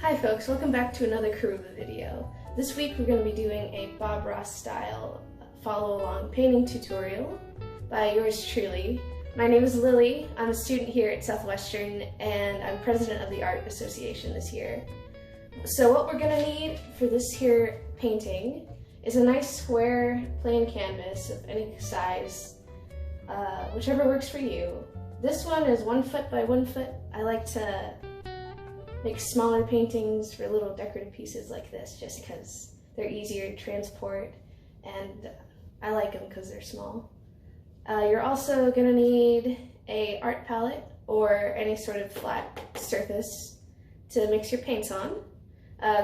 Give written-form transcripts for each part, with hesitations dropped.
Hi folks, welcome back to another Karuba video. This week we're going to be doing a Bob Ross style follow along painting tutorial by yours truly. My name is Lily, I'm a student here at Southwestern and I'm president of the Art Association this year. So what we're going to need for this here painting is a nice square plain canvas of any size, whichever works for you. This one is 1 foot by 1 foot. I like to make smaller paintings for little decorative pieces like this just because they're easier to transport and I like them because they're small. You're also going to need a art palette or any sort of flat surface to mix your paints on.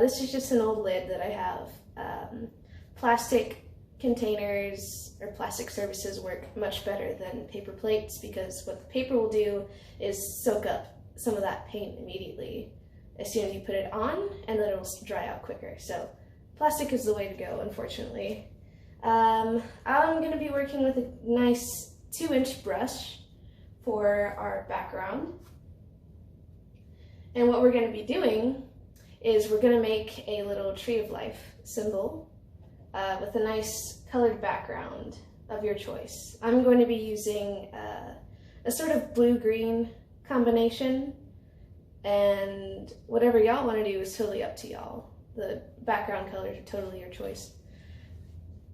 This is just an old lid that I have. Plastic containers or plastic surfaces work much better than paper plates because what the paper will do is soak up some of that paint immediately as soon as you put it on, and then it'll dry out quicker. So plastic is the way to go, unfortunately. I'm going to be working with a nice 2-inch brush for our background. And what we're going to be doing is we're going to make a little tree of life symbol with a nice colored background of your choice. I'm going to be using a sort of blue-green combination, and whatever y'all want to do is totally up to y'all. The background colors are totally your choice.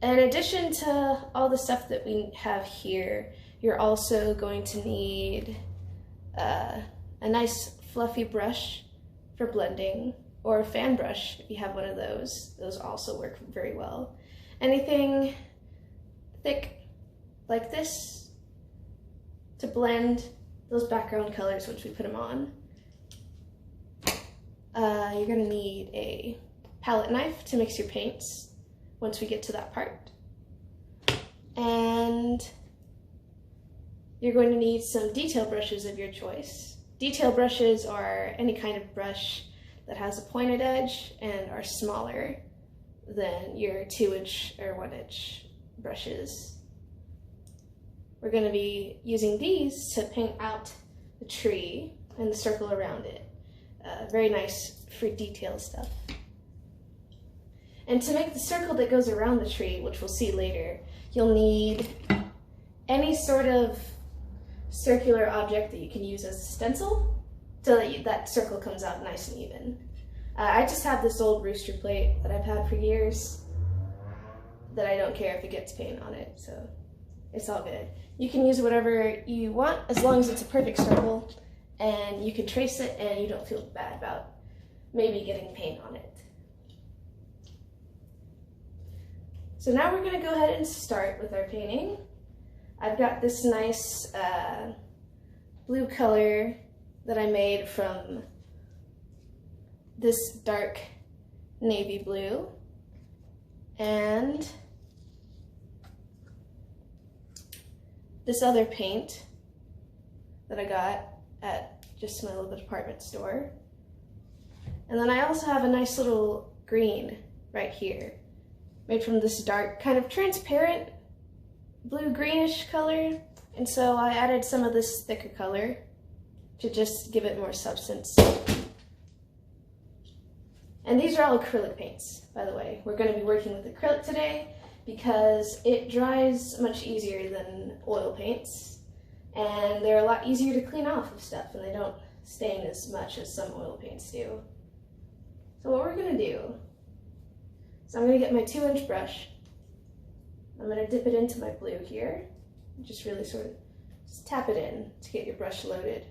In addition to all the stuff that we have here, you're also going to need a nice fluffy brush for blending, or a fan brush if you have one of those. Those also work very well. Anything thick like this to blend those background colors once we put them on. You're going to need a palette knife to mix your paints once we get to that part. And you're going to need some detail brushes of your choice. Detail brushes are any kind of brush that has a pointed edge and are smaller than your 2-inch or 1-inch brushes. We're going to be using these to paint out the tree and the circle around it. Very nice for detail stuff. And to make the circle that goes around the tree, which we'll see later, you'll need any sort of circular object that you can use as a stencil so that that circle comes out nice and even. I just have this old rooster plate that I've had for years that I don't care if it gets paint on it, so it's all good. You can use whatever you want as long as it's a perfect circle and you can trace it and you don't feel bad about maybe getting paint on it. So now we're going to go ahead and start with our painting. I've got this nice blue color that I made from this dark navy blue, and this other paint that I got at just my little department store. And then I also have a nice little green right here, made from this dark, kind of transparent blue-greenish color. And so I added some of this thicker color to just give it more substance. And these are all acrylic paints, by the way. We're going to be working with acrylic today because it dries much easier than oil paints. And they're a lot easier to clean off of stuff, and they don't stain as much as some oil paints do. So what we're going to do is I'm going to get my 2-inch brush. I'm going to dip it into my blue here. Just really sort of just tap it in to get your brush loaded.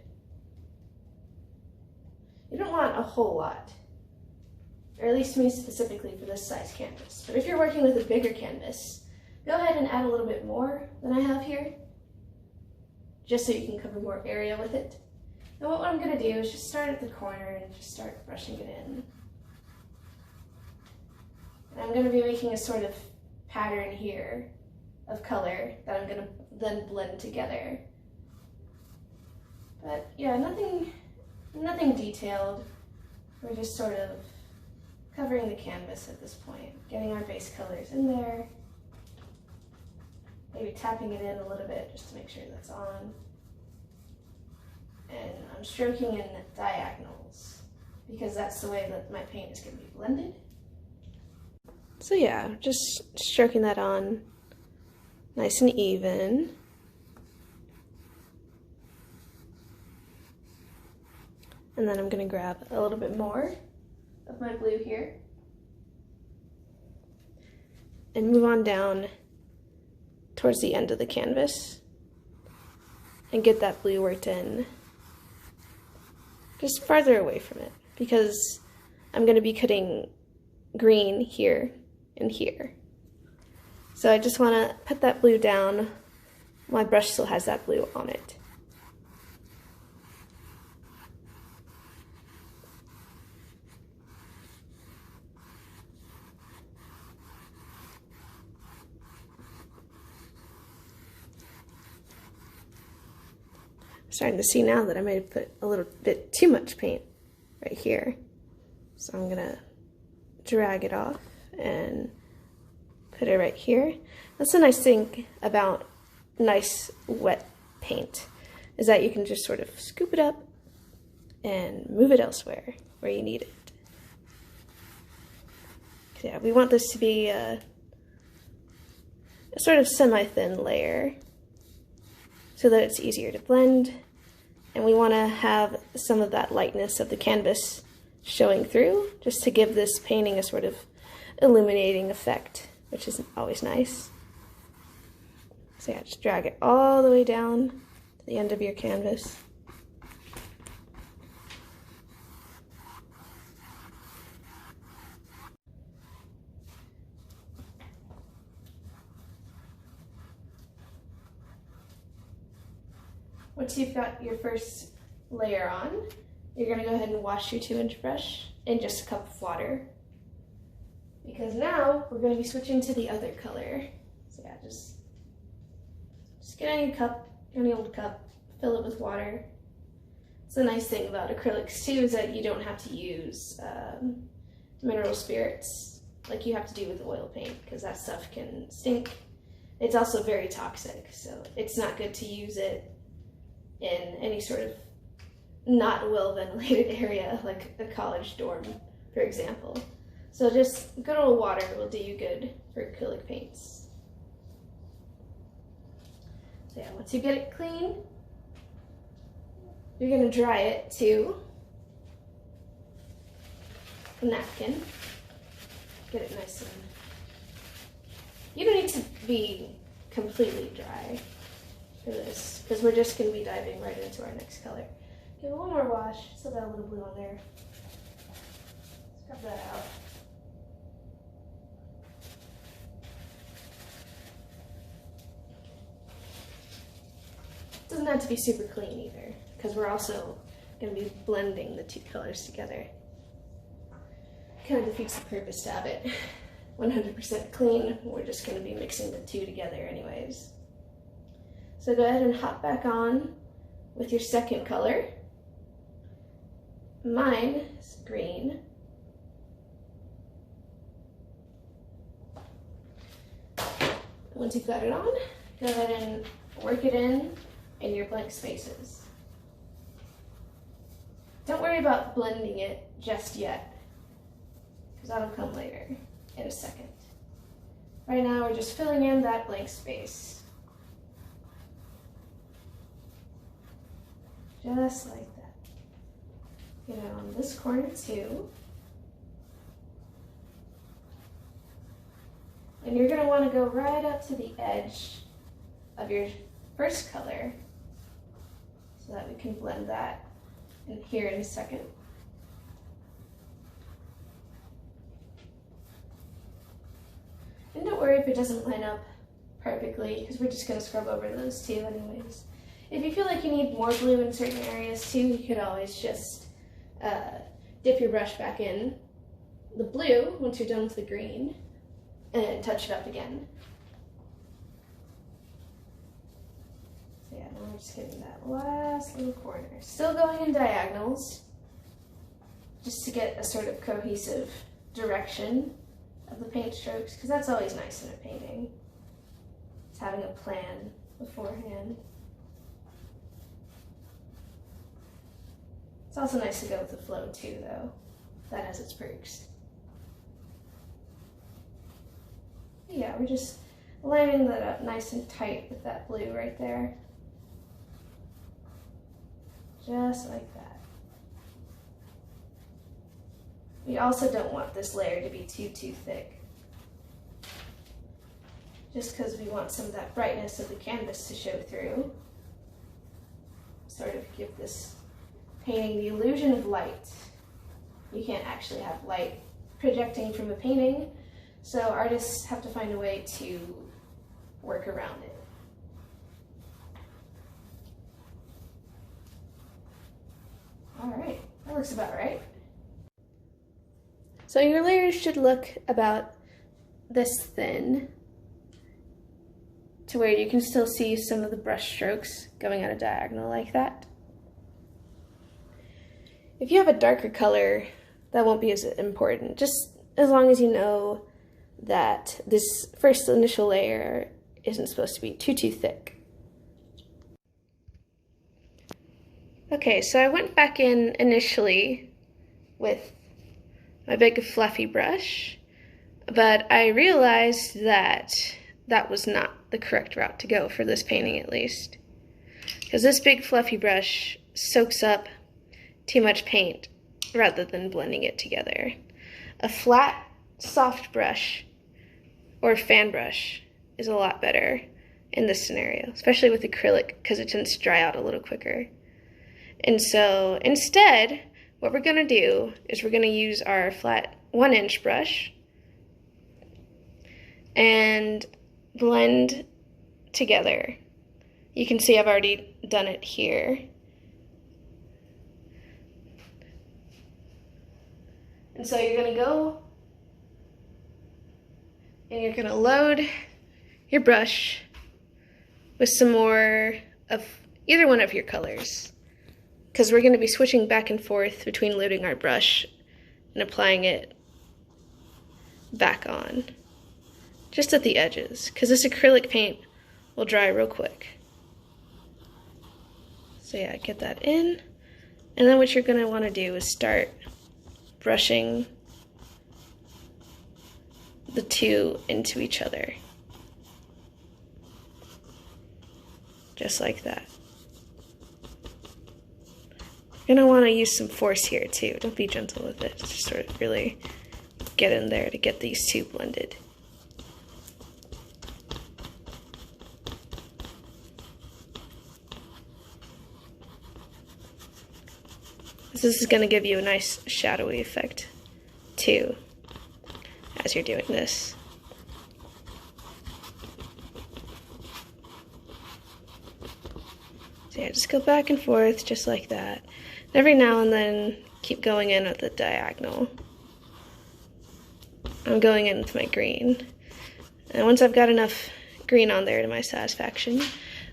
You don't want a whole lot, or at least me specifically for this size canvas. But if you're working with a bigger canvas, go ahead and add a little bit more than I have here, just so you can cover more area with it. And what I'm going to do is just start at the corner and just start brushing it in. And I'm going to be making a sort of pattern here of color that I'm going to then blend together. But yeah, nothing detailed. We're just sort of covering the canvas at this point, getting our base colors in there, maybe tapping it in a little bit just to make sure that's on. And I'm stroking in diagonals. because that's the way that my paint is going to be blended. So yeah, just stroking that on nice and even. And then I'm going to grab a little bit more of my blue here and move on down towards the end of the canvas and get that blue worked in just farther away from it, because I'm going to be cutting green here and here. So I just want to put that blue down. My brush still has that blue on it. Starting to see now that I might have put a little bit too much paint right here. So I'm gonna drag it off and put it right here. That's the nice thing about nice wet paint, is that you can just sort of scoop it up and move it elsewhere where you need it. Yeah, we want this to be a sort of semi-thin layer so that it's easier to blend, and we want to have some of that lightness of the canvas showing through, just to give this painting a sort of illuminating effect, which is always nice. So yeah, just drag it all the way down to the end of your canvas. Once you've got your first layer on, you're going to go ahead and wash your 2-inch brush in just a cup of water, because now we're going to be switching to the other color. So yeah, just get any cup, any old cup, fill it with water. It's the nice thing about acrylics too, is that you don't have to use mineral spirits like you have to do with oil paint, because that stuff can stink. It's also very toxic, so it's not good to use it in any sort of not well ventilated area like a college dorm, for example. So just good old water will do you good for acrylic paints. So yeah, once you get it clean, you're gonna dry it to a napkin. Get it nice and, you don't need to be completely dry for this, because we're just going to be diving right into our next color. Give it one more wash. Still got a little blue on there. Scrub that out. Doesn't have to be super clean either, because we're also going to be blending the two colors together. Kind of defeats the purpose to have it 100% clean. We're just going to be mixing the two together anyways. So go ahead and hop back on with your second color. Mine is green. Once you've got it on, go ahead and work it in your blank spaces. Don't worry about blending it just yet, because that'll come later in a second. Right now we're just filling in that blank space. Just like that. Get it on this corner too. And you're going to want to go right up to the edge of your first color so that we can blend that in here in a second. And don't worry if it doesn't line up perfectly, because we're just going to scrub over those two anyways. If you feel like you need more blue in certain areas too, you could always just dip your brush back in the blue once you're done with the green and touch it up again. So yeah, now we're just getting that last little corner. Still going in diagonals, just to get a sort of cohesive direction of the paint strokes, because that's always nice in a painting. It's having a plan beforehand. It's also nice to go with the flow too, though. That has its perks. Yeah, we're just lining that up nice and tight with that blue right there. Just like that. We also don't want this layer to be too thick. Just because we want some of that brightness of the canvas to show through. Sort of give this painting the illusion of light. You can't actually have light projecting from a painting, so artists have to find a way to work around it. All right, that looks about right. So your layers should look about this thin, to where you can still see some of the brush strokes going on a diagonal like that. If you have a darker color, that won't be as important, just as long as you know that this first initial layer isn't supposed to be too thick. Okay, so I went back in initially with my big fluffy brush, but I realized that that was not the correct route to go for this painting, at least. Because this big fluffy brush soaks up too much paint rather than blending it together. A flat, soft brush or fan brush is a lot better in this scenario, especially with acrylic, because it tends to dry out a little quicker. And so instead, what we're going to do is we're going to use our flat 1-inch brush and blend together. You can see I've already done it here. And so you're going to go and you're going to load your brush with some more of either one of your colors, because we're going to be switching back and forth between loading our brush and applying it back on, just at the edges, because this acrylic paint will dry real quick. So yeah, get that in, and then what you're going to want to do is start brushing the two into each other, just like that. You're going to want to use some force here too. Don't be gentle with it. Just sort of really get in there to get these two blended. This is going to give you a nice shadowy effect too as you're doing this. So yeah, just go back and forth just like that. Every now and then keep going in at the diagonal. I'm going in with my green. And once I've got enough green on there to my satisfaction,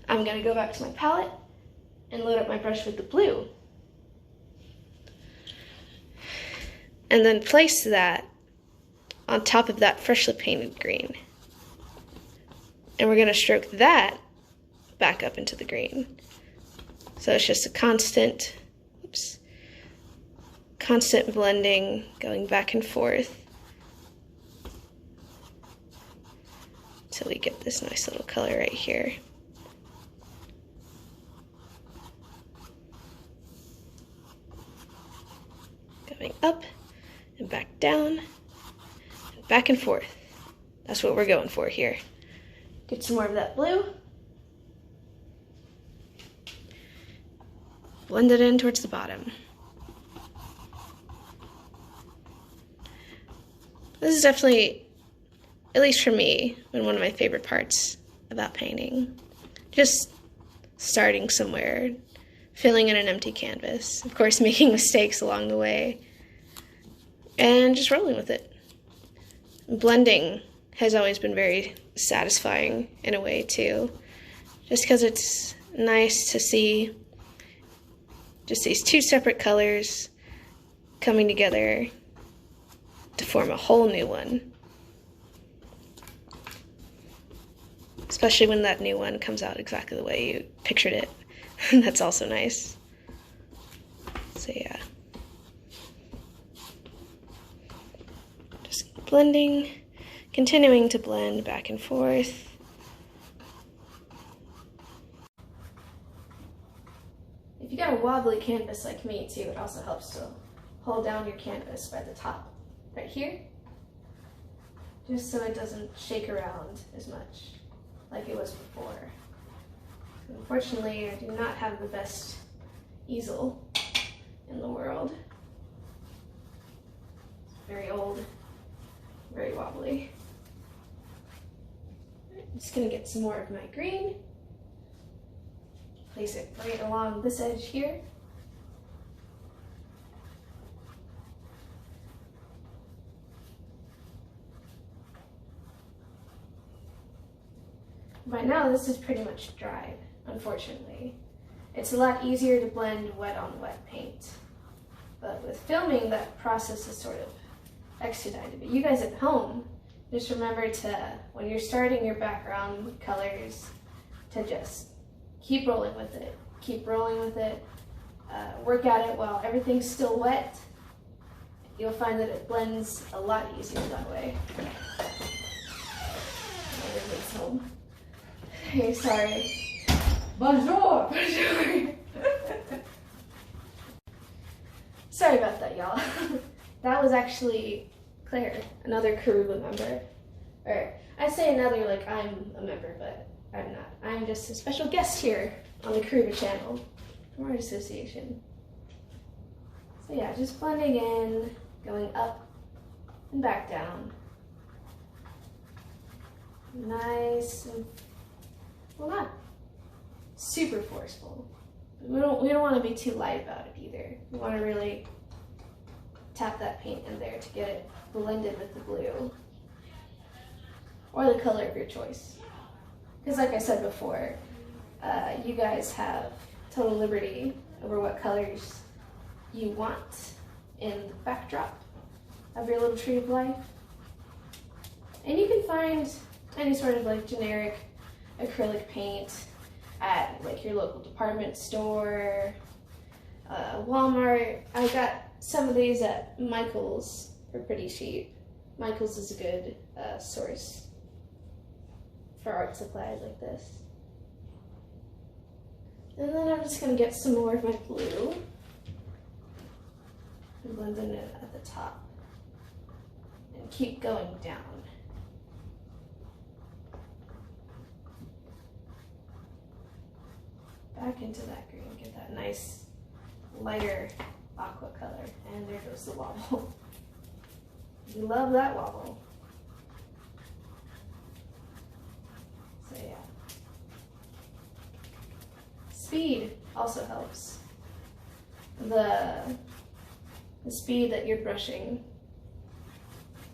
I'm going to go back to my palette and load up my brush with the blue. And then place that on top of that freshly painted green. And we're going to stroke that back up into the green. So it's just a constant blending, going back and forth until we get this nice little color right here. Going up and back down and back and forth. That's what we're going for here. Get some more of that blue. Blend it in towards the bottom. This is definitely, at least for me, one of my favorite parts about painting. Just starting somewhere, filling in an empty canvas, of course making mistakes along the way, and just rolling with it. Blending has always been very satisfying in a way too, just because it's nice to see just these two separate colors coming together to form a whole new one. Especially when that new one comes out exactly the way you pictured it. That's also nice. So yeah. Just blending, continuing to blend back and forth. If you got a wobbly canvas like me too, it also helps to hold down your canvas by the top, right here, just so it doesn't shake around as much like it was before. Unfortunately, I do not have the best easel in the world. It's very old, very wobbly. I'm just gonna get some more of my green. Place it right along this edge here. By now this is pretty much dried, unfortunately. It's a lot easier to blend wet on wet paint. But with filming, that process is sort of expedited. But you guys at home, just remember to, when you're starting your background colors, to just keep rolling with it. Keep rolling with it. Work at it while everything's still wet. You'll find that it blends a lot easier that way. Everybody's home. Hey, sorry. Bonjour! Bonjour! Sorry about that, y'all. That was actually Claire, another Karuba member. Or, I say another like I'm a member, but I'm not. I'm just a special guest here on the Karuba channel from Art Association. So yeah, just blending in, going up and back down. Nice and, well, not super forceful. We don't want to be too light about it either. We want to really tap that paint in there to get it blended with the blue or the color of your choice. Because like I said before, you guys have total liberty over what colors you want in the backdrop of your little tree of life. And you can find any sort of like generic acrylic paint at like your local department store, Walmart. I got some of these at Michael's for pretty cheap. Michael's is a good source for art supplies like this. And then I'm just gonna get some more of my blue and blend it in at the top and keep going down. Back into that green, get that nice lighter aqua color. And there goes the wobble. You love that wobble. So yeah. Speed also helps. The speed that you're brushing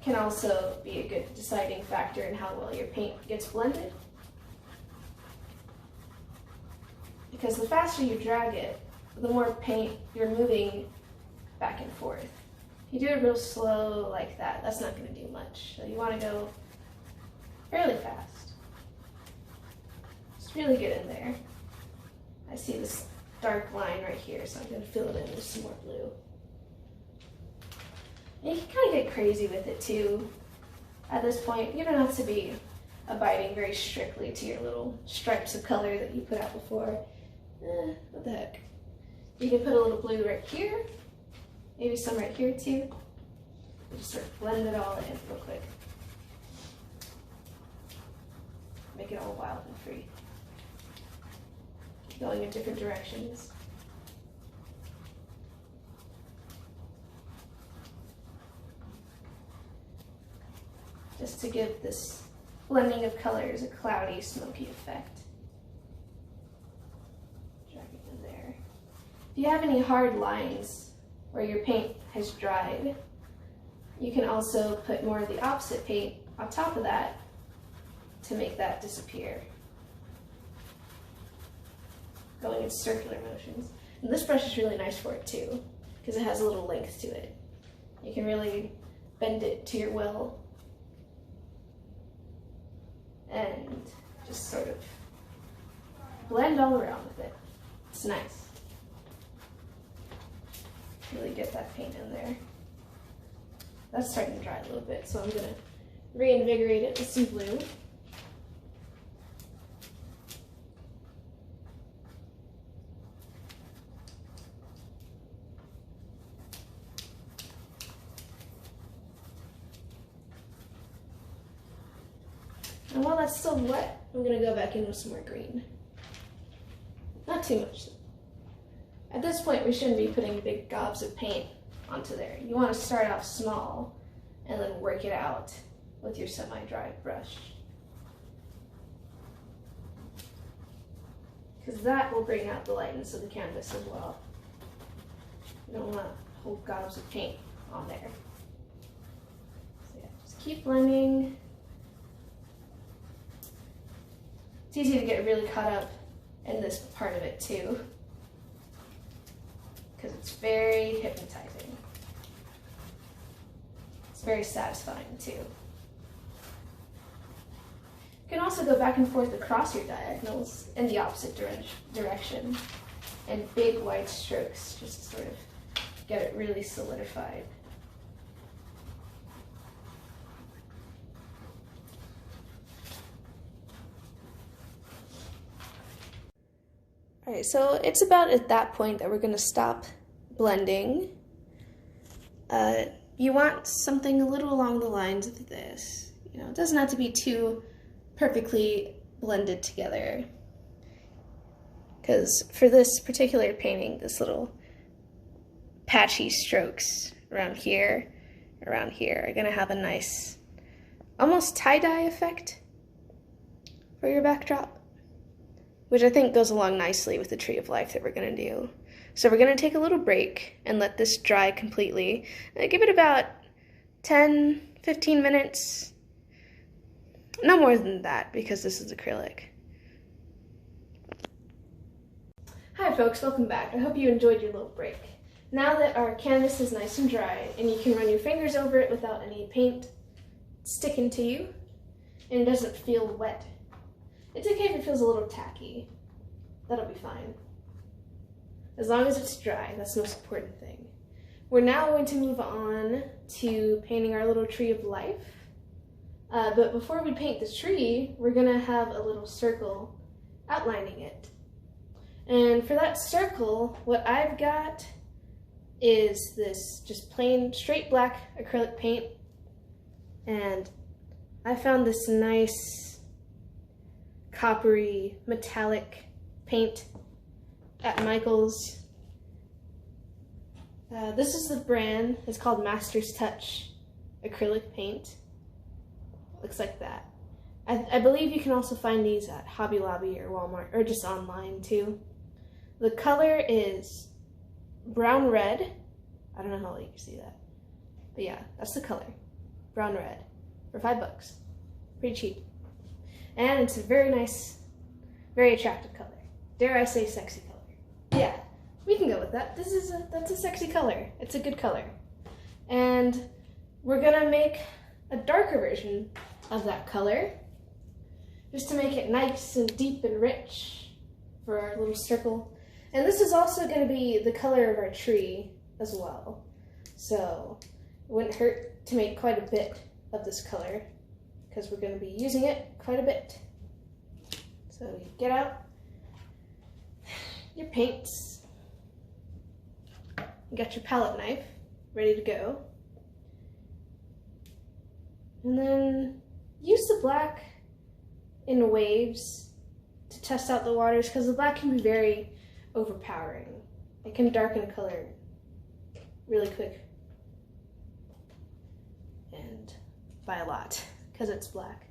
can also be a good deciding factor in how well your paint gets blended. Because the faster you drag it, the more paint you're moving back and forth. If you do it real slow like that, that's not going to do much. So you want to go fairly fast. Just really get in there. I see this dark line right here, so I'm going to fill it in with some more blue. And you can kind of get crazy with it too. At this point, you don't have to be abiding very strictly to your little stripes of color that you put out before. What the heck? You can put a little blue right here, maybe some right here too. And just sort of blend it all in real quick. Make it all wild and free. Going in different directions. Just to give this blending of colors a cloudy, smoky effect. If you have any hard lines where your paint has dried, you can also put more of the opposite paint on top of that to make that disappear. Going in circular motions. And this brush is really nice for it too, because it has a little length to it. You can really bend it to your will and just sort of blend all around with it. It's nice. really get that paint in there. That's starting to dry a little bit, so I'm going to reinvigorate it with some blue. And while that's still wet, I'm going to go back in with some more green. Not too much. At this point, we shouldn't be putting big gobs of paint onto there. You want to start off small and then work it out with your semi-dry brush. Because that will bring out the lightness of the canvas as well. You don't want whole gobs of paint on there. So yeah, just keep blending. It's easy to get really caught up in this part of it too, because it's very hypnotizing. It's very satisfying too. You can also go back and forth across your diagonals in the opposite direction, and big wide strokes just to sort of get it really solidified. Alright, so it's about at that point that we're going to stop blending. You want something a little along the lines of this. You know, it doesn't have to be too perfectly blended together. Because for this particular painting, this little patchy strokes around here are going to have a nice, almost tie-dye effect for your backdrop, which I think goes along nicely with the Tree of Life that we're going to do. So we're going to take a little break and let this dry completely. Give it about 10-15 minutes. No more than that, because this is acrylic. Hi folks, welcome back. I hope you enjoyed your little break. Now that our canvas is nice and dry, and you can run your fingers over it without any paint sticking to you, and it doesn't feel wet. It's okay if it feels a little tacky. That'll be fine. As long as it's dry, that's the most important thing. We're now going to move on to painting our little Tree of Life. But before we paint the tree, we're gonna have a little circle outlining it. And for that circle, what I've got is this just plain straight black acrylic paint. And I found this nice coppery metallic paint at Michael's. This is the brand. It's called Master's Touch acrylic paint. Looks like that. I believe you can also find these at Hobby Lobby or Walmart, or just online too. The color is brown red. I don't know how well you can see that, but yeah, that's the color, brown red, for $5. Pretty cheap. And it's a very nice, very attractive color. Dare I say sexy color. Yeah, we can go with that. That's a sexy color. It's a good color. And we're gonna make a darker version of that color, just to make it nice and deep and rich for our little circle. And this is also gonna be the color of our tree as well. So it wouldn't hurt to make quite a bit of this color, because we're going to be using it quite a bit. So you get out your paints, you got your palette knife ready to go, and then use the black in waves to test out the waters, because the black can be very overpowering. It can darken color really quick, and by a lot, because it's black.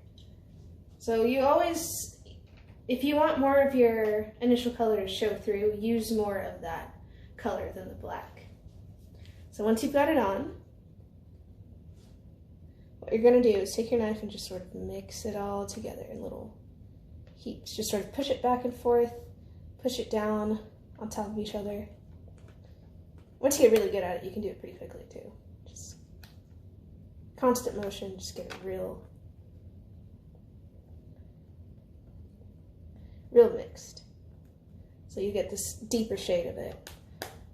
So you always, if you want more of your initial color to show through, use more of that color than the black. So once you've got it on, what you're going to do is take your knife and just sort of mix it all together in little heaps. Just sort of push it back and forth, push it down on top of each other. Once you get really good at it, you can do it pretty quickly too. Just constant motion, just get it real mixed. So you get this deeper shade of it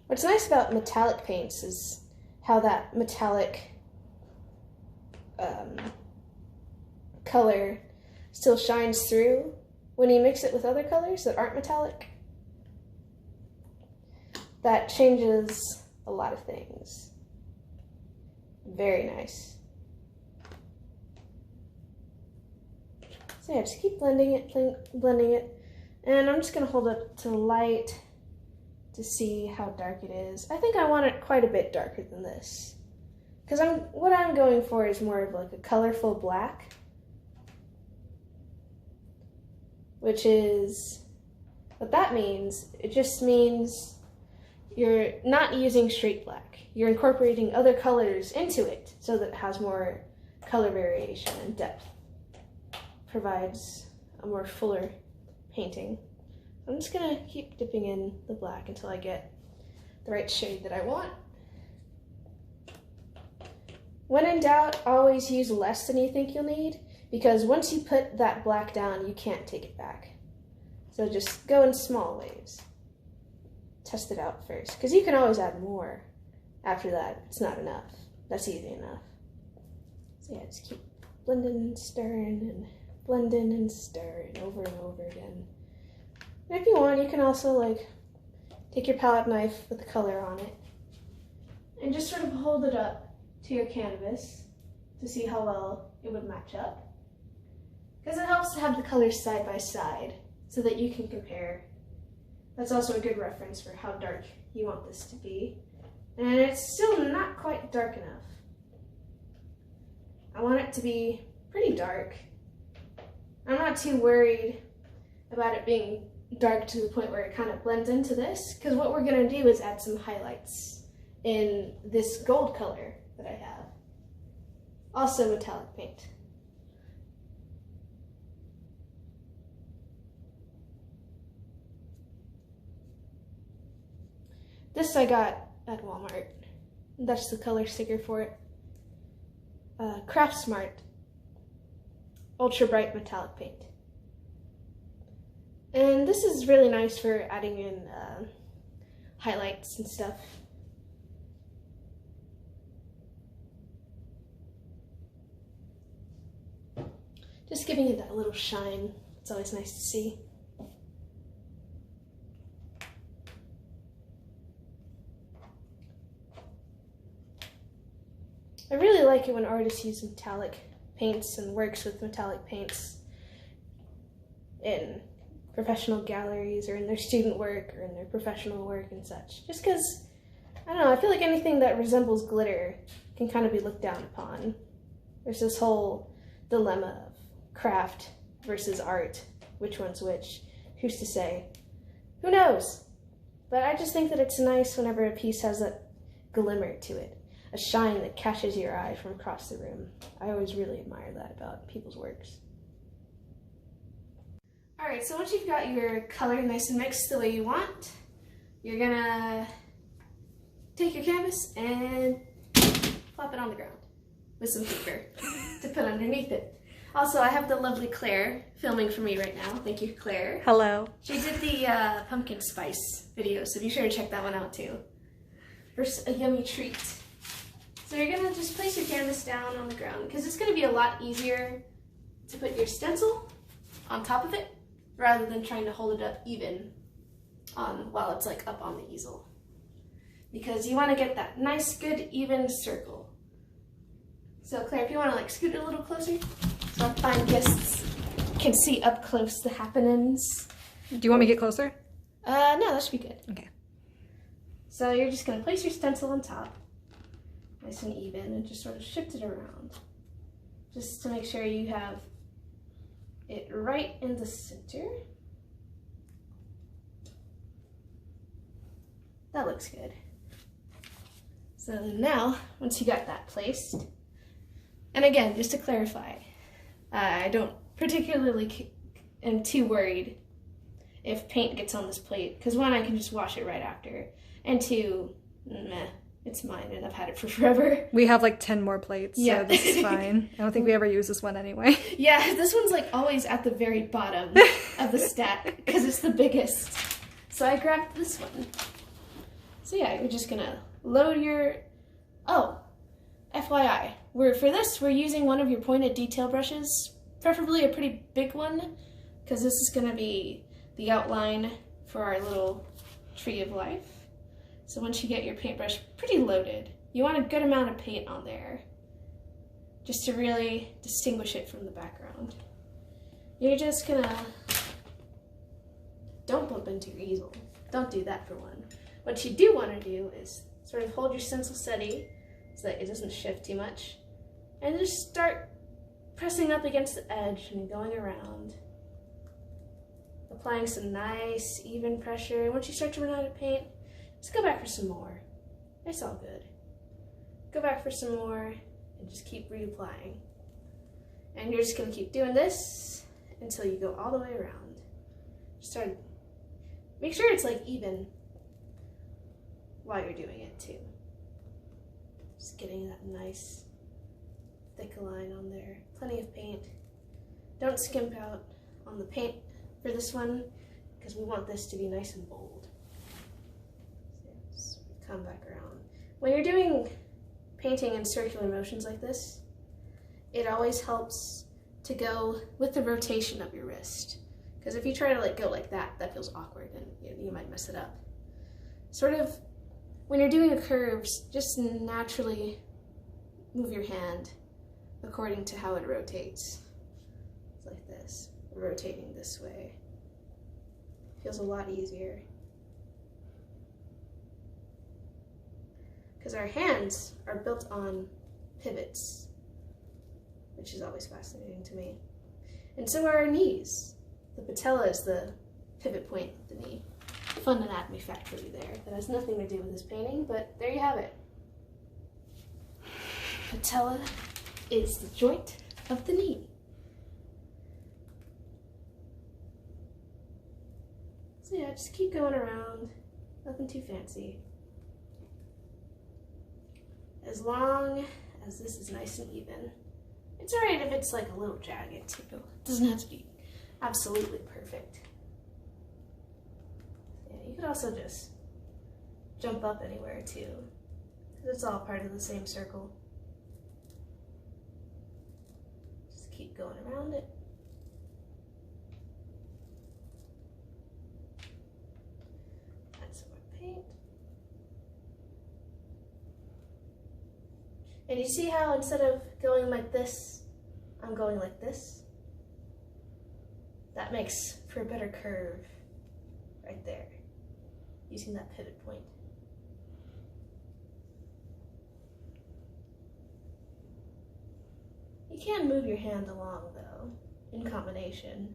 What's nice about metallic paints is how that metallic color still shines through when you mix it with other colors that aren't metallic. That changes a lot of things. Very nice. So yeah, just keep blending it. And I'm just gonna hold it to the light to see how dark it is. I think I want it quite a bit darker than this. Because what I'm going for is more of like a colorful black. Which is, what that means, it just means you're not using straight black. You're incorporating other colors into it so that it has more color variation and depth. Provides a more fuller painting. I'm just gonna keep dipping in the black until I get the right shade that I want. When in doubt, always use less than you think you'll need, because once you put that black down, you can't take it back. So just go in small waves. Test it out first, because you can always add more after that. It's not enough. That's easy enough. So yeah, just keep blending and stirring and blending and stirring over and over again. And if you want, you can also like take your palette knife with the color on it and just sort of hold it up to your canvas to see how well it would match up. Because it helps to have the colors side by side so that you can compare. That's also a good reference for how dark you want this to be. And it's still not quite dark enough. I want it to be pretty dark. I'm not too worried about it being dark to the point where it kind of blends into this, because what we're going to do is add some highlights in this gold color that I have. Also metallic paint. This I got at Walmart. That's the color sticker for it. Craft Smart Ultra Bright Metallic Paint. And this is really nice for adding in highlights and stuff. Just giving it that little shine. It's always nice to see. I really like it when artists use metallic paints and works with metallic paints in professional galleries or in their student work or in their professional work and such. Just because, I don't know, I feel like anything that resembles glitter can kind of be looked down upon. There's this whole dilemma of craft versus art. Which one's which? Who's to say? Who knows? But I just think that it's nice whenever a piece has that glimmer to it. A shine that catches your eye from across the room. I always really admire that about people's works. Alright, so once you've got your color nice and mixed the way you want, you're gonna take your canvas and plop it on the ground with some paper to put underneath it. Also, I have the lovely Claire filming for me right now. Thank you, Claire. Hello. She did the pumpkin spice video, so be sure to check that one out too. First, a yummy treat. So you're gonna just place your canvas down on the ground because it's gonna be a lot easier to put your stencil on top of it rather than trying to hold it up even while it's like up on the easel. Because you wanna get that nice, good, even circle. So Claire, if you wanna like scoot it a little closer so our fine guests can see up close the happenings. Do you want me to get closer? No, that should be good. Okay. So you're just gonna place your stencil on top. Nice and even, and just sort of shift it around just to make sure you have it right in the center. That looks good. So now, once you got that placed, and again, just to clarify, I don't particularly am too worried if paint gets on this plate, because one, I can just wash it right after, and two, meh. It's mine and I've had it for forever. We have like 10 more plates, yeah. So this is fine. I don't think we ever use this one anyway. Yeah, this one's like always at the very bottom of the stack because it's the biggest. So I grabbed this one. So yeah, you're just gonna load your, oh, FYI, for this, we're using one of your pointed detail brushes, preferably a pretty big one, because this is gonna be the outline for our little tree of life. So once you get your paintbrush pretty loaded, you want a good amount of paint on there, just to really distinguish it from the background. You're just gonna, don't bump into your easel. Don't do that for one. What you do want to do is sort of hold your stencil steady so that it doesn't shift too much, and just start pressing up against the edge and going around, applying some nice even pressure. And once you start to run out of paint, just go back for some more. It's all good. Go back for some more and just keep reapplying. And you're just going to keep doing this until you go all the way around. Make sure it's like even while you're doing it too. Just getting that nice thick line on there. Plenty of paint. Don't skimp out on the paint for this one, because we want this to be nice and bold. So come back around. When you're doing painting in circular motions like this, it always helps to go with the rotation of your wrist. Because if you try to go like that, that feels awkward and you might mess it up. Sort of, when you're doing a curve, just naturally move your hand according to how it rotates. It's like this, rotating this way. Feels a lot easier. Because our hands are built on pivots, which is always fascinating to me. And so are our knees. The patella is the pivot point of the knee. Fun anatomy fact for you there. That has nothing to do with this painting, but there you have it. Patella is the joint of the knee. So yeah, just keep going around. Nothing too fancy. As long as this is nice and even. It's alright if it's like a little jagged too. It doesn't have to be absolutely perfect. Yeah, you could also just jump up anywhere too, because it's all part of the same circle. Just keep going around it. Add some more paint. And you see how instead of going like this, I'm going like this? That makes for a better curve right there, using that pivot point. You can move your hand along though, in combination,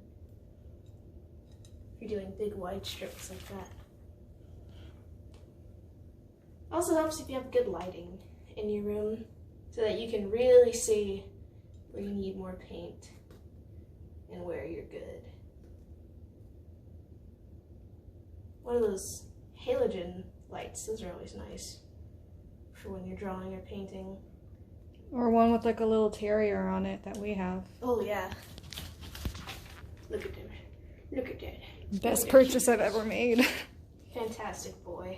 if you're doing big wide strips like that. Also helps if you have good lighting in your room, so that you can really see where you need more paint and where you're good. One of those halogen lights, those are always nice for when you're drawing or painting. Or one with like a little terrier on it that we have. Oh yeah. Look at him. Look at that. Best purchase I've ever made. Fantastic boy.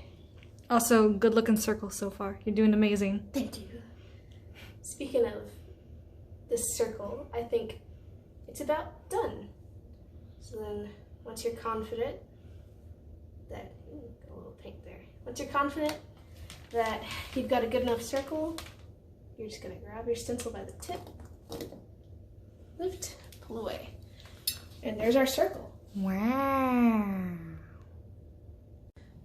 Also, good looking circle so far. You're doing amazing. Thank you. Speaking of this circle, I think it's about done. So then, once you're confident that, got a little paint there. Once you're confident that you've got a good enough circle, you're just gonna grab your stencil by the tip, lift, pull away. And there's our circle. Wow.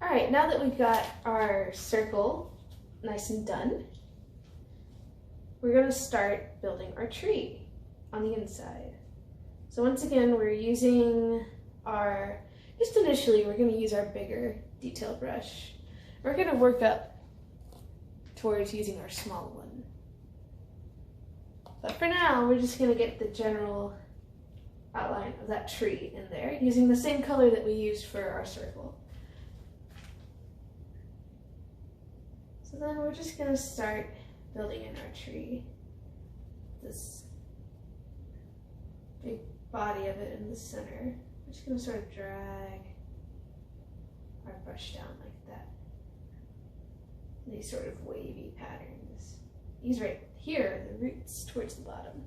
All right, now that we've got our circle nice and done, we're gonna start building our tree on the inside. So once again, we're using just initially, we're gonna use our bigger detail brush. We're gonna work up towards using our small one. But for now, we're just gonna get the general outline of that tree in there, using the same color that we used for our circle. So then we're just gonna start building in our tree. This big body of it in the center. We're just gonna sort of drag our brush down like that. these sort of wavy patterns. These right here are the roots towards the bottom.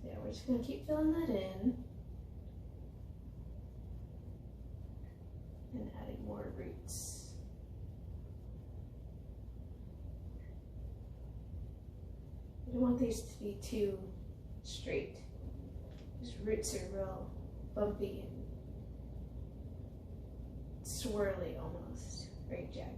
So yeah, we're just going to keep filling that in and adding more roots. We don't want these to be too straight. These roots are real bumpy and swirly almost, very jagged.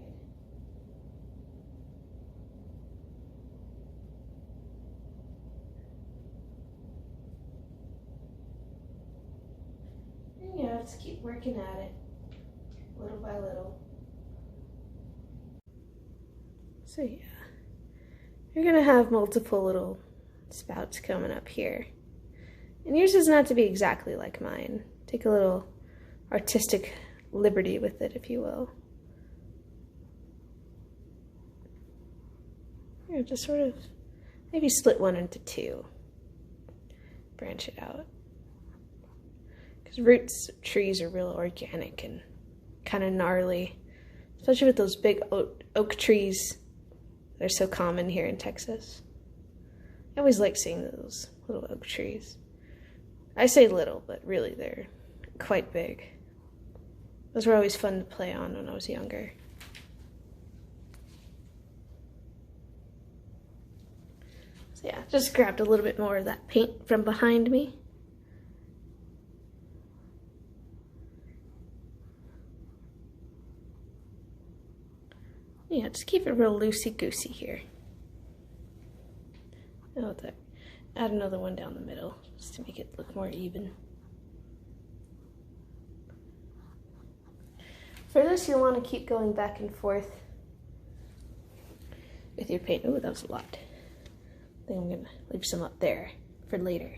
And yeah, just keep working at it, little by little. So yeah, you're gonna have multiple little spouts coming up here. And yours is not to be exactly like mine. Take a little artistic liberty with it, if you will. Yeah, just sort of maybe split one into two. Branch it out. Because roots of trees are real organic and kind of gnarly. Especially with those big oak trees that are so common here in Texas. I always like seeing those little oak trees. I say little, but really they're quite big. Those were always fun to play on when I was younger. So yeah, just grabbed a little bit more of that paint from behind me. Yeah, just keep it real loosey-goosey here. Oh, there. Add another one down the middle, just to make it look more even. For this, you'll want to keep going back and forth with your paint. Oh, that was a lot. I think I'm going to leave some up there for later.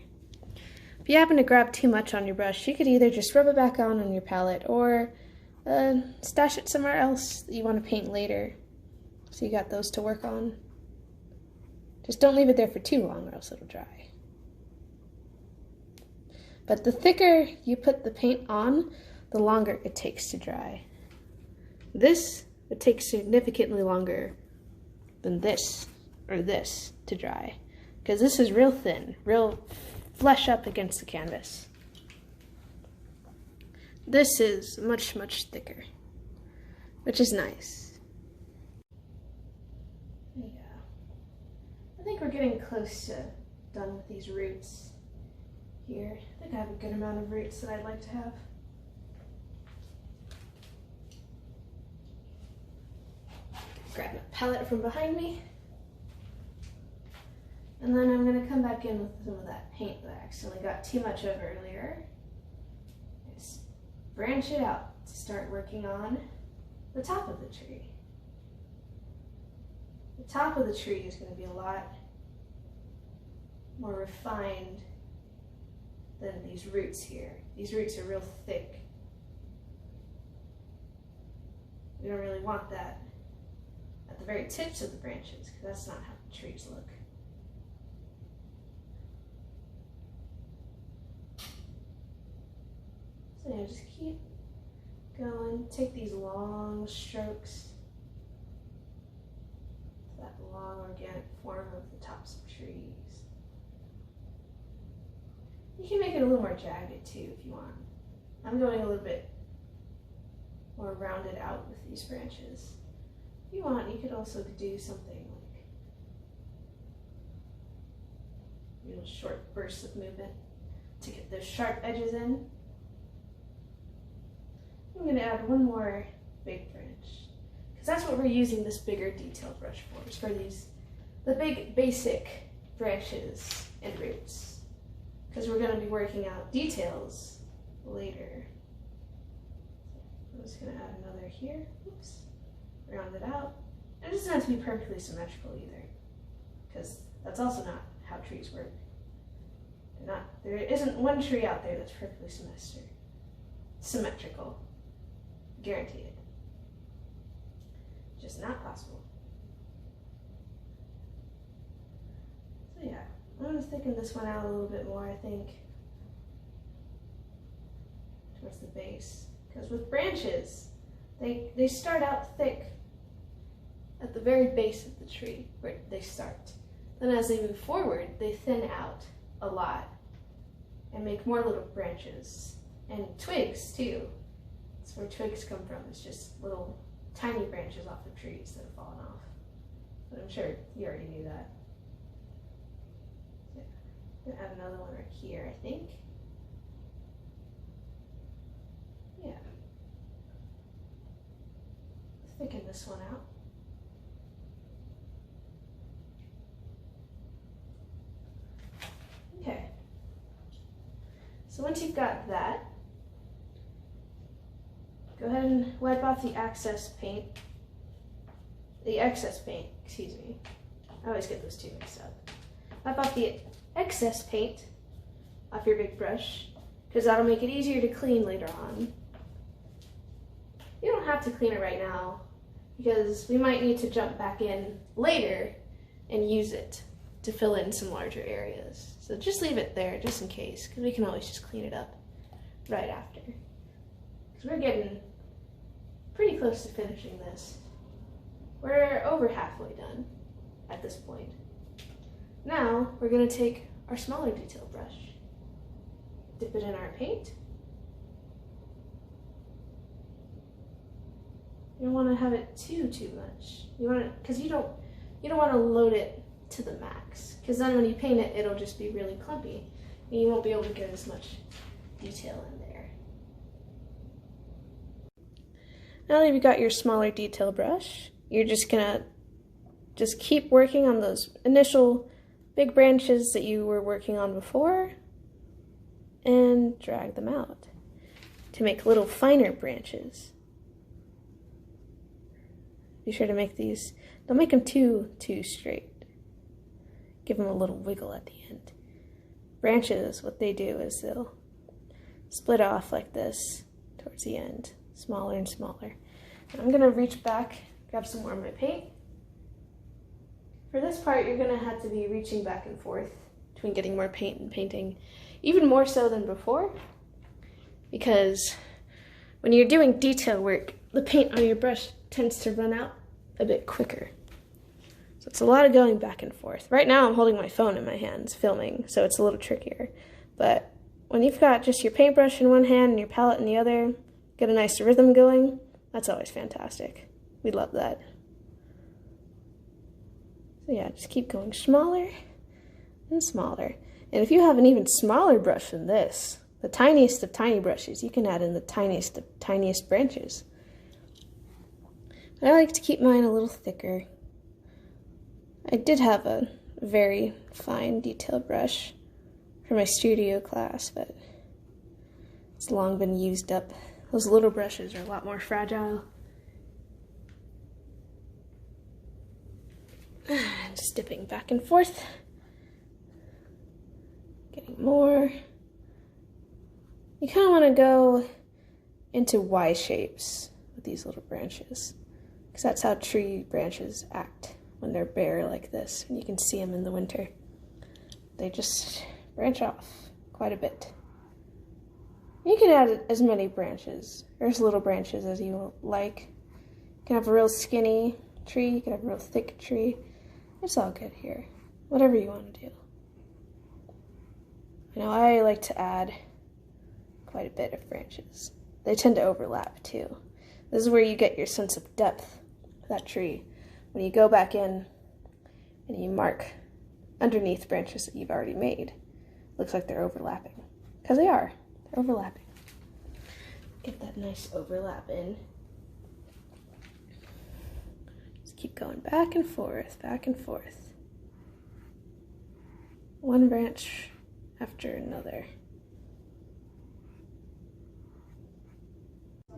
If you happen to grab too much on your brush, you could either just rub it back on your palette or stash it somewhere else that you want to paint later. So you got those to work on. Just don't leave it there for too long or else it'll dry. But the thicker you put the paint on, the longer it takes to dry. This would take significantly longer than this or this to dry, because this is real thin, real flesh up against the canvas. This is much, much thicker, which is nice. I think we're getting close to done with these roots here. I think I have a good amount of roots that I'd like to have. Grab my palette from behind me. And then I'm going to come back in with some of that paint that I accidentally got too much of earlier. Just branch it out to start working on the top of the tree. The top of the tree is going to be a lot more refined than these roots here. These roots are real thick. We don't really want that at the very tips of the branches, because that's not how the trees look. So yeah, just keep going. Take these long strokes. That long organic form of the tops of trees. You can make it a little more jagged too if you want. I'm going a little bit more rounded out with these branches. If you want, you could also do something like real short bursts of movement to get those sharp edges in. I'm going to add one more big branch. Because that's what we're using this bigger detailed brush for, is for the big basic branches and roots. Because we're going to be working out details later. I'm just going to add another here. Oops. Round it out. It doesn't have to be perfectly symmetrical either, because that's also not how trees work. There isn't one tree out there that's perfectly symmetrical. Guaranteed. Just not possible. So yeah, I'm just thinking this one out a little bit more, I think, towards the base. Because with branches, They start out thick at the very base of the tree where they start. Then as they move forward, they thin out a lot and make more little branches and twigs too. That's where twigs come from. It's just little tiny branches off of trees that have fallen off. But I'm sure you already knew that. So, I'm gonna add another one right here, I think. Yeah. Thicken this one out. Okay. So once you've got that, go ahead and wipe off the excess paint. Excuse me. I always get those two mixed up. Wipe off the excess paint off your big brush, because that'll make it easier to clean later on. You don't have to clean it right now, because we might need to jump back in later and use it to fill in some larger areas. So just leave it there just in case, because we can always just clean it up right after. Because we're getting pretty close to finishing this. We're over halfway done at this point. Now we're going to take our smaller detail brush, dip it in our paint. You don't want to have it too much. You want it, because you don't want to load it to the max, because then when you paint it, it'll just be really clumpy and you won't be able to get as much detail in there. Now that you've got your smaller detail brush, you're just gonna keep working on those initial big branches that you were working on before and drag them out to make little finer branches. Be sure to make these, don't make them too straight. Give them a little wiggle at the end. Branches, what they do is they'll split off like this towards the end, smaller and smaller. And I'm gonna reach back, grab some more of my paint. For this part, you're gonna have to be reaching back and forth between getting more paint and painting, even more so than before, because when you're doing detail work, the paint on your brush tends to run out a bit quicker. So it's a lot of going back and forth. Right now I'm holding my phone in my hands filming, so it's a little trickier. But when you've got just your paintbrush in one hand and your palette in the other, get a nice rhythm going, that's always fantastic. We love that. So yeah, just keep going smaller and smaller. And if you have an even smaller brush than this, the tiniest of tiny brushes, you can add in the tiniest of tiniest branches. But I like to keep mine a little thicker. I did have a very fine detail brush for my studio class, but it's long been used up. Those little brushes are a lot more fragile. Just dipping back and forth. Getting more. You kind of want to go into Y shapes with these little branches, because that's how tree branches act when they're bare like this, and you can see them in the winter. They just branch off quite a bit. You can add as many branches, or as little branches as you like. You can have a real skinny tree, you can have a real thick tree. It's all good here, whatever you want to do. You know, I like to add quite a bit of branches. They tend to overlap too. This is where you get your sense of depth of that tree. When you go back in and you mark underneath branches that you've already made, looks like they're overlapping. Because they are. They're overlapping. Get that nice overlap in. Just keep going back and forth, back and forth. One branch after another.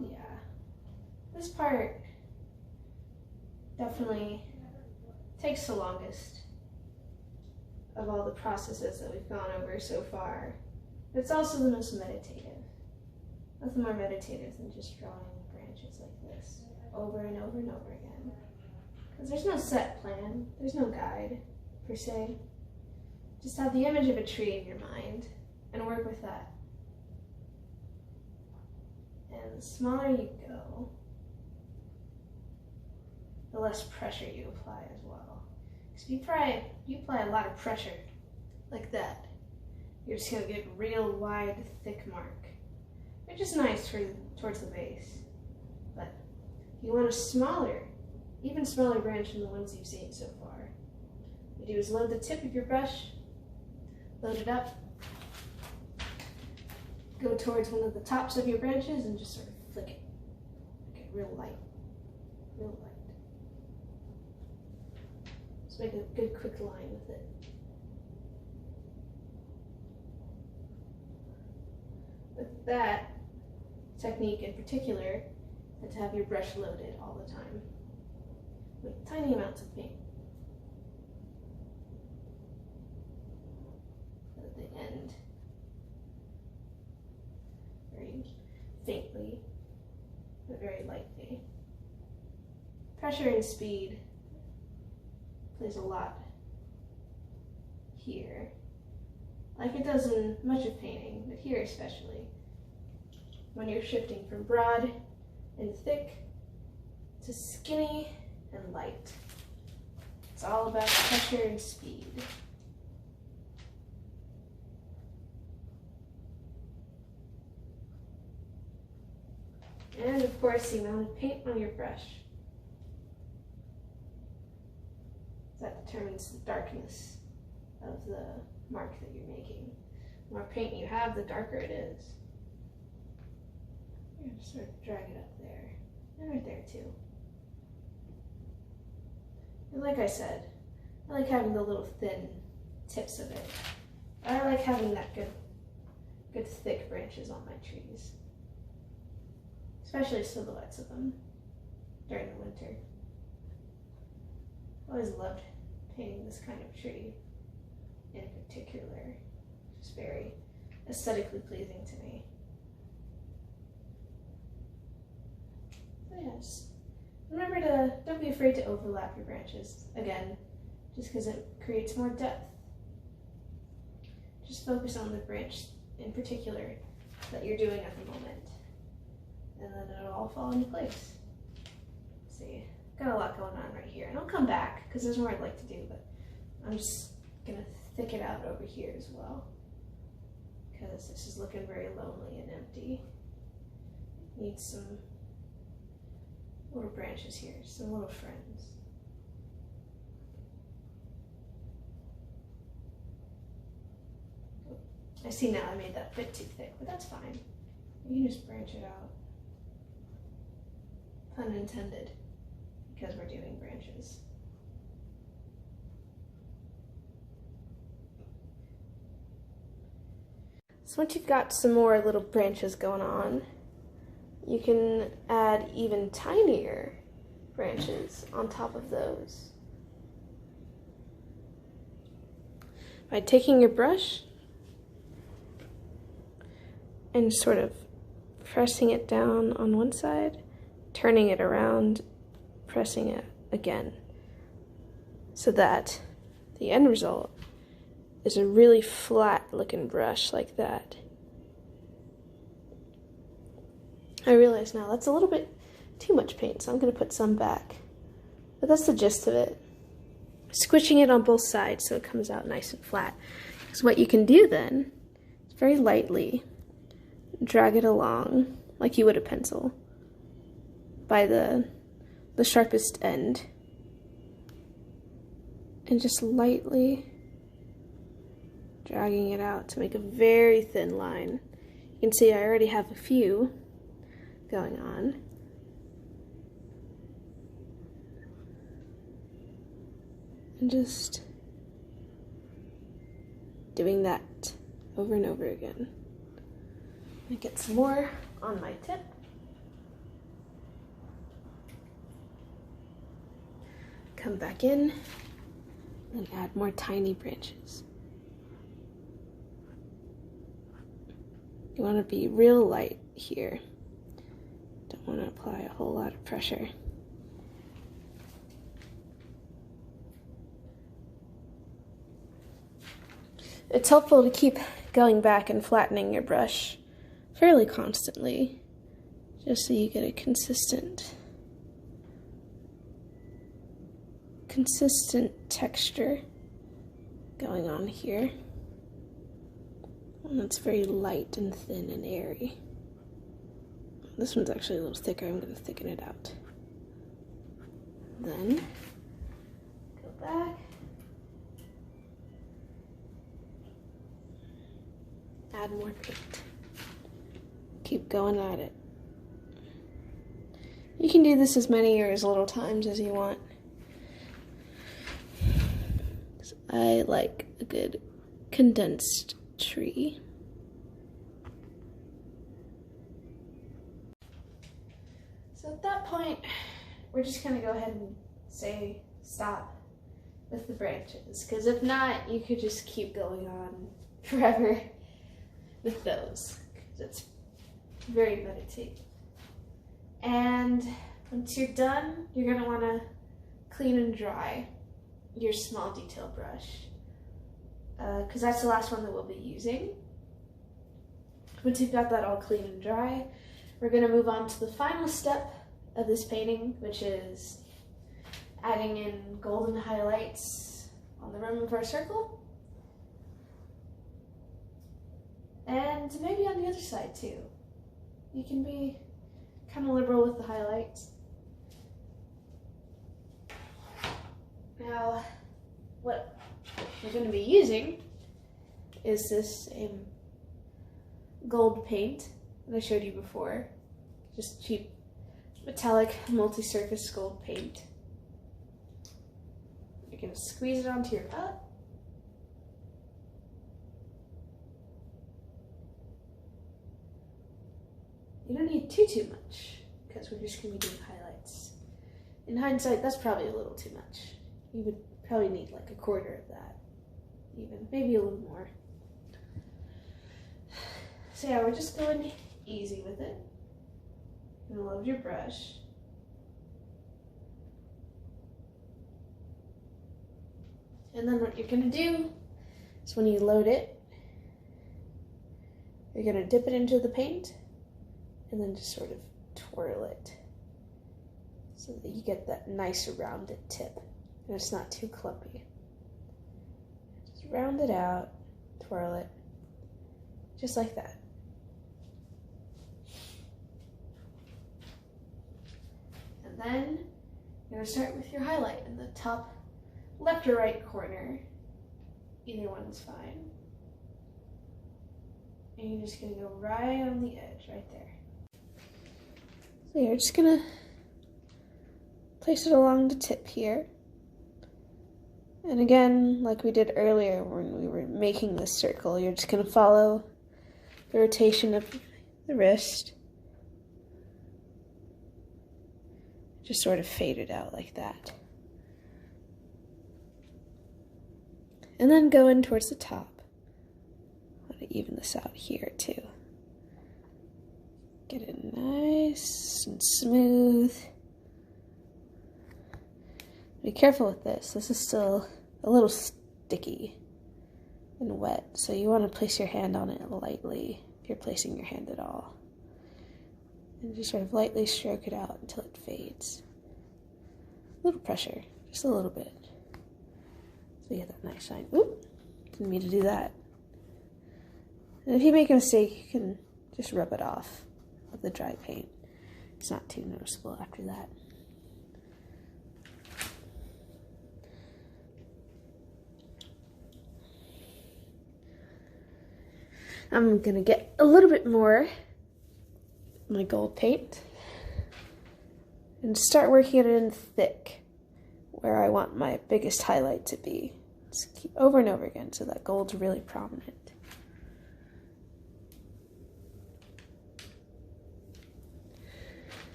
Yeah. This part definitely takes the longest of all the processes that we've gone over so far. It's also the most meditative. Nothing more meditative than just drawing branches like this over and over and over again. Because there's no set plan, there's no guide per se. Just have the image of a tree in your mind and work with that. And the smaller you go, the less pressure you apply as well. Because if you apply a lot of pressure like that, you're just going to get a real wide, thick mark, which is nice towards the base. But you want a smaller, even smaller branch than the ones you've seen so far. What you do is load the tip of your brush, load it up, go towards one of the tops of your branches and just sort of flick it. Okay, real light, real light. Just make a good quick line with it. With that technique in particular, and to have your brush loaded all the time with tiny amounts of paint. At the end, very faintly, but very lightly. Pressure and speed plays a lot here, like it does in much of painting, but here especially, when you're shifting from broad and thick to skinny and light. It's all about pressure and speed. And of course, the amount of paint on your brush. That determines the darkness of the mark that you're making. The more paint you have, the darker it is. You're going to sort of drag it up there, and right there too. And like I said, I like having the little thin tips of it. I like having that good thick branches on my trees. Especially silhouettes of them during the winter. I always loved painting this kind of tree in particular. It's very aesthetically pleasing to me. So yes, remember to, don't be afraid to overlap your branches. Again, just because it creates more depth. Just focus on the branch in particular that you're doing at the moment. And then it'll all fall into place. Let's see, got a lot going on right here. And I'll come back, because there's more I'd like to do, but I'm just gonna thick it out over here as well. Because this is looking very lonely and empty. Need some little branches here, some little friends. I see now I made that a bit too thick, but that's fine. You can just branch it out. Pun intended, because we're doing branches. So once you've got some more little branches going on, you can add even tinier branches on top of those. By taking your brush and sort of pressing it down on one side, turning it around, pressing it again, so that the end result is a really flat looking brush like that. I realize now that's a little bit too much paint, so I'm going to put some back. But that's the gist of it. Squishing it on both sides so it comes out nice and flat. So what you can do then is very lightly drag it along like you would a pencil by the sharpest end, and just lightly dragging it out to make a very thin line. You can see I already have a few going on. And just doing that over and over again. I get some more on my tip. Come back in and add more tiny branches. You want to be real light here. Don't want to apply a whole lot of pressure. It's helpful to keep going back and flattening your brush fairly constantly, just so you get a consistent consistent texture going on here. And it's very light and thin and airy. This one's actually a little thicker. I'm going to thicken it out. Then go back. Add more paint. Keep going at it. You can do this as many or as little times as you want. I like a good condensed tree. So at that point, we're just gonna go ahead and say stop with the branches, because if not, you could just keep going on forever with those, because it's very meditative. And once you're done, you're gonna wanna clean and dry your small detail brush, because that's the last one that we'll be using. Once you've got that all clean and dry, we're going to move on to the final step of this painting, which is adding in golden highlights on the rim of our circle, and maybe on the other side too. You can be kind of liberal with the highlights. Now, what we're going to be using is this same gold paint that I showed you before. Just cheap metallic multi-surface gold paint. You're going to squeeze it onto your palette. You don't need too much, because we're just going to be doing highlights. In hindsight, that's probably a little too much. You would probably need like a quarter of that, even, maybe a little more. So yeah, we're just going easy with it. You're gonna load your brush. And then what you're gonna do is when you load it, you're gonna dip it into the paint and then just sort of twirl it so that you get that nice rounded tip. And it's not too clumpy. Just round it out, twirl it, just like that. And then you're going to start with your highlight in the top left or right corner. Either one's fine. And you're just going to go right on the edge, right there. So you're just going to place it along the tip here. And again, like we did earlier when we were making this circle, you're just going to follow the rotation of the wrist. Just sort of fade it out like that. And then go in towards the top. I want to even this out here too. Get it nice and smooth. Be careful with this. This is still a little sticky and wet, so you want to place your hand on it lightly if you're placing your hand at all. And just sort of lightly stroke it out until it fades. A little pressure, just a little bit. So you get that nice shine. Oop, didn't mean to do that. And if you make a mistake, you can just rub it off with the dry paint. It's not too noticeable after that. I'm gonna get a little bit more my gold paint and start working it in thick where I want my biggest highlight to be. Just keep over and over again so that gold's really prominent.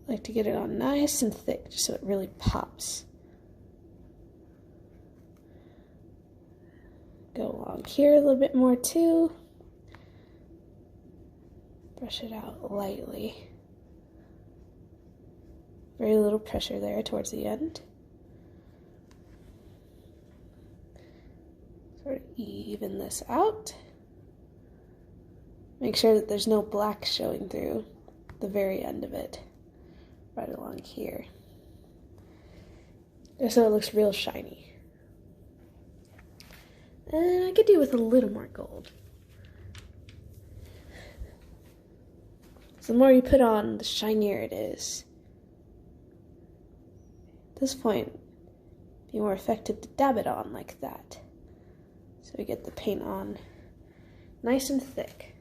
I like to get it on nice and thick just so it really pops. Go along here a little bit more too. Brush it out lightly. Very little pressure there towards the end. Sort of even this out. Make sure that there's no black showing through the very end of it. right along here. Just so it looks real shiny. And I could do with a little more gold. So the more you put on, the shinier it is. At this point, be more effective to dab it on like that. So we get the paint on nice and thick.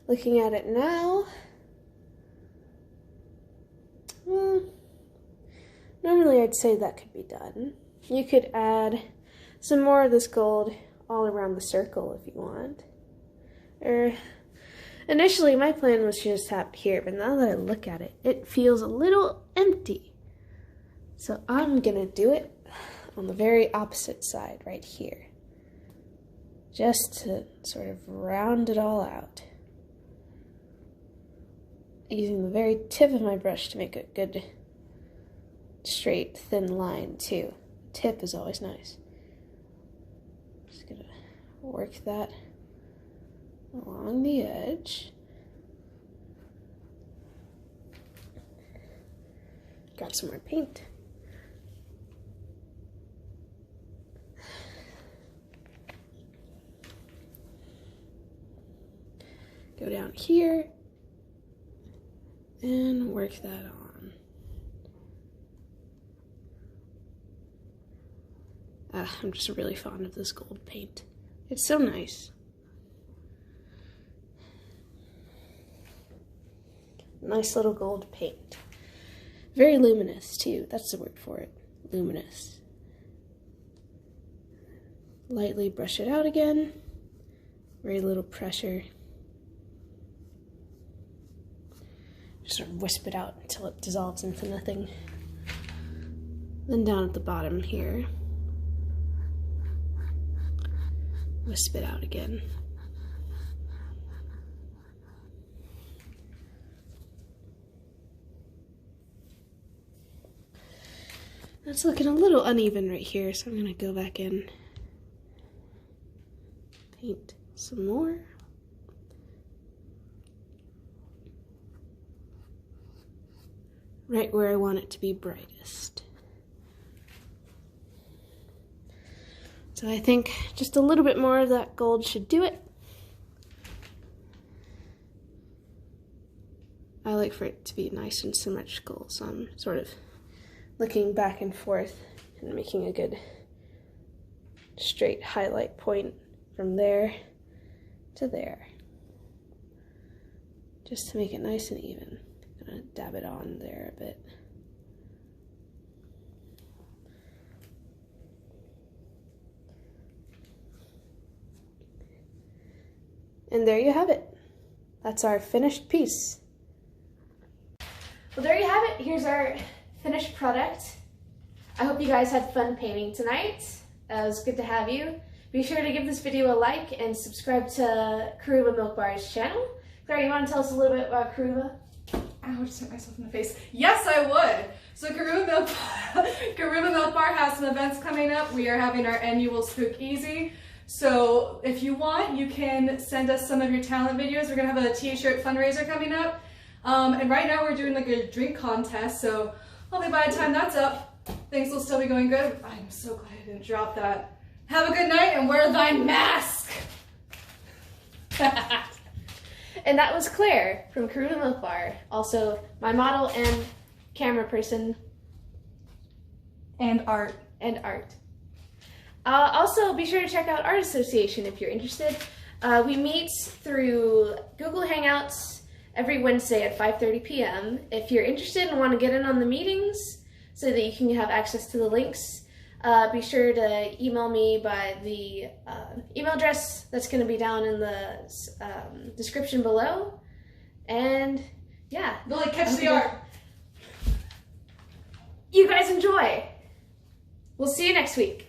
Looking at it now, well, normally I'd say that could be done. You could add some more of this gold all around the circle if you want. Initially my plan was to just tap here, but now that I look at it, it feels a little empty. So I'm gonna do it on the very opposite side right here, just to sort of round it all out. Using the very tip of my brush to make a good straight thin line too. Tip is always nice. Just gonna work that along the edge. Grab some more paint. Go down here and work that on. I'm just really fond of this gold paint. It's so nice. Nice little gold paint. Very luminous too, that's the word for it, luminous. Lightly brush it out again, very little pressure. Just sort of wisp it out until it dissolves into nothing. Then down at the bottom here, wisp it out again. It's looking a little uneven right here, so I'm gonna go back in, paint some more. Right where I want it to be brightest. So I think just a little bit more of that gold should do it. I like for it to be nice and symmetrical, so I'm sort of looking back and forth and making a good straight highlight point from there to there, just to make it nice and even. I'm gonna dab it on there a bit. And there you have it. That's our finished piece. Well, there you have it. Here's our finished product. I hope you guys had fun painting tonight. It was good to have you. Be sure to give this video a like and subscribe to Karuba Milk Bar's channel. Claire, you want to tell us a little bit about Karuba? I just hit myself in the face. Yes, I would. So Karuba Milk Bar has some events coming up. We are having our annual Spook Easy. So if you want, you can send us some of your talent videos. We're gonna have a t-shirt fundraiser coming up. And right now we're doing like a drink contest. So hopefully by the time that's up, things will still be going good. I'm so glad I didn't drop that. Have a good night and wear thy mask. And that was Claire from Karuba Milk Bar, also my model and camera person. And art. And art. Also, be sure to check out Art Association if you're interested. We meet through Google Hangouts every Wednesday at 5:30 p.m. If you're interested and want to get in on the meetings so that you can have access to the links, be sure to email me by the email address that's going to be down in the description below. And yeah. Lily, catch the art. You guys enjoy. We'll see you next week.